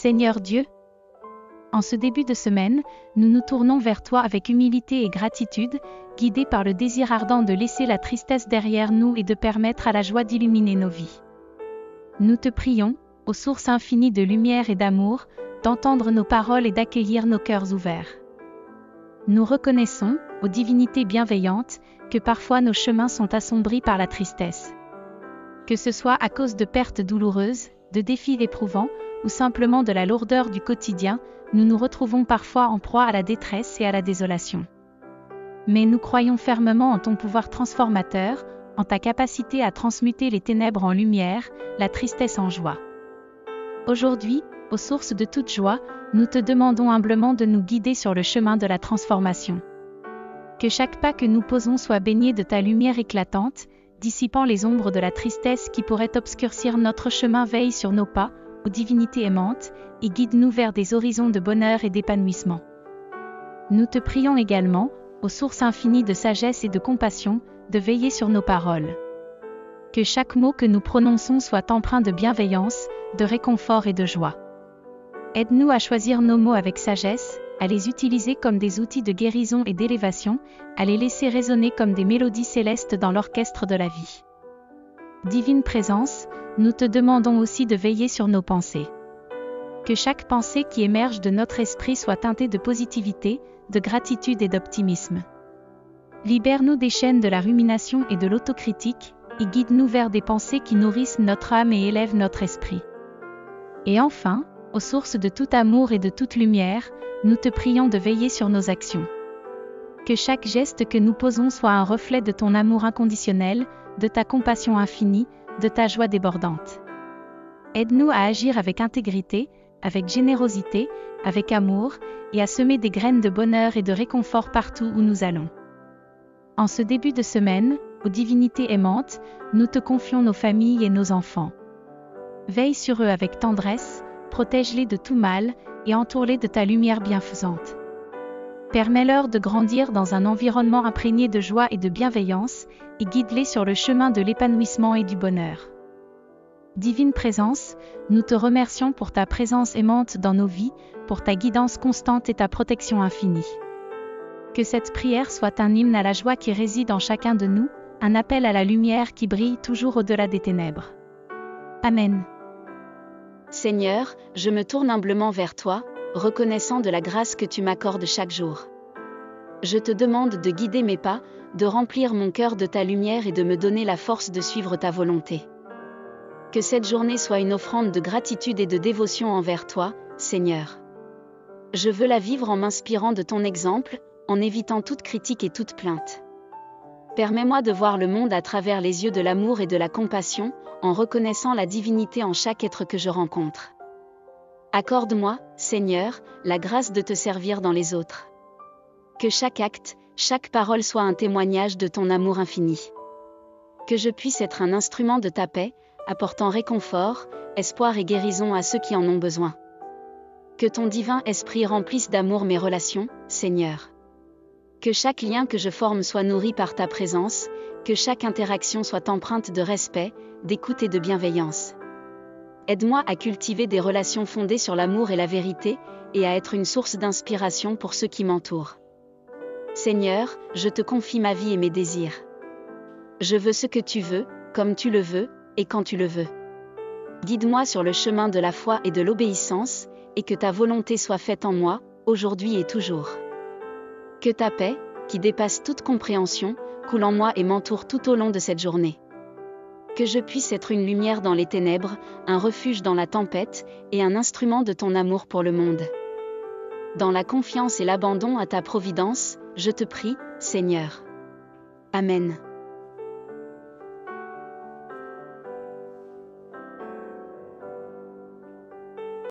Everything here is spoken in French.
Seigneur Dieu, en ce début de semaine, nous nous tournons vers toi avec humilité et gratitude, guidés par le désir ardent de laisser la tristesse derrière nous et de permettre à la joie d'illuminer nos vies. Nous te prions, aux sources infinies de lumière et d'amour, d'entendre nos paroles et d'accueillir nos cœurs ouverts. Nous reconnaissons, ô divinité bienveillante, que parfois nos chemins sont assombris par la tristesse. Que ce soit à cause de pertes douloureuses, de défis éprouvants, ou simplement de la lourdeur du quotidien, nous nous retrouvons parfois en proie à la détresse et à la désolation. Mais nous croyons fermement en ton pouvoir transformateur, en ta capacité à transmuter les ténèbres en lumière, la tristesse en joie. Aujourd'hui, aux sources de toute joie, nous te demandons humblement de nous guider sur le chemin de la transformation. Que chaque pas que nous posons soit baigné de ta lumière éclatante, dissipant les ombres de la tristesse qui pourraient obscurcir notre chemin. Veille sur nos pas, ô divinité aimante, et guide-nous vers des horizons de bonheur et d'épanouissement. Nous te prions également, aux sources infinies de sagesse et de compassion, de veiller sur nos paroles. Que chaque mot que nous prononçons soit empreint de bienveillance, de réconfort et de joie. Aide-nous à choisir nos mots avec sagesse, à les utiliser comme des outils de guérison et d'élévation, à les laisser résonner comme des mélodies célestes dans l'orchestre de la vie. Divine Présence, nous te demandons aussi de veiller sur nos pensées. Que chaque pensée qui émerge de notre esprit soit teintée de positivité, de gratitude et d'optimisme. Libère-nous des chaînes de la rumination et de l'autocritique, et guide-nous vers des pensées qui nourrissent notre âme et élèvent notre esprit. Et enfin, aux sources de tout amour et de toute lumière, nous te prions de veiller sur nos actions. Que chaque geste que nous posons soit un reflet de ton amour inconditionnel, de ta compassion infinie, de ta joie débordante. Aide-nous à agir avec intégrité, avec générosité, avec amour, et à semer des graines de bonheur et de réconfort partout où nous allons. En ce début de semaine, ô divinité aimante, nous te confions nos familles et nos enfants. Veille sur eux avec tendresse, protège-les de tout mal, et entoure-les de ta lumière bienfaisante. Permets-leur de grandir dans un environnement imprégné de joie et de bienveillance, et guide-les sur le chemin de l'épanouissement et du bonheur. Divine Présence, nous te remercions pour ta présence aimante dans nos vies, pour ta guidance constante et ta protection infinie. Que cette prière soit un hymne à la joie qui réside en chacun de nous, un appel à la lumière qui brille toujours au-delà des ténèbres. Amen. Seigneur, je me tourne humblement vers toi, reconnaissant de la grâce que tu m'accordes chaque jour. Je te demande de guider mes pas, de remplir mon cœur de ta lumière et de me donner la force de suivre ta volonté. Que cette journée soit une offrande de gratitude et de dévotion envers toi, Seigneur. Je veux la vivre en m'inspirant de ton exemple, en évitant toute critique et toute plainte. Permets-moi de voir le monde à travers les yeux de l'amour et de la compassion, en reconnaissant la divinité en chaque être que je rencontre. Accorde-moi, Seigneur, la grâce de te servir dans les autres. Que chaque acte, chaque parole soit un témoignage de ton amour infini. Que je puisse être un instrument de ta paix, apportant réconfort, espoir et guérison à ceux qui en ont besoin. Que ton divin esprit remplisse d'amour mes relations, Seigneur. Que chaque lien que je forme soit nourri par ta présence, que chaque interaction soit empreinte de respect, d'écoute et de bienveillance. Aide-moi à cultiver des relations fondées sur l'amour et la vérité, et à être une source d'inspiration pour ceux qui m'entourent. Seigneur, je te confie ma vie et mes désirs. Je veux ce que tu veux, comme tu le veux, et quand tu le veux. Guide-moi sur le chemin de la foi et de l'obéissance, et que ta volonté soit faite en moi, aujourd'hui et toujours. Que ta paix, qui dépasse toute compréhension, coule en moi et m'entoure tout au long de cette journée. Que je puisse être une lumière dans les ténèbres, un refuge dans la tempête, et un instrument de ton amour pour le monde. Dans la confiance et l'abandon à ta providence, je te prie, Seigneur. Amen.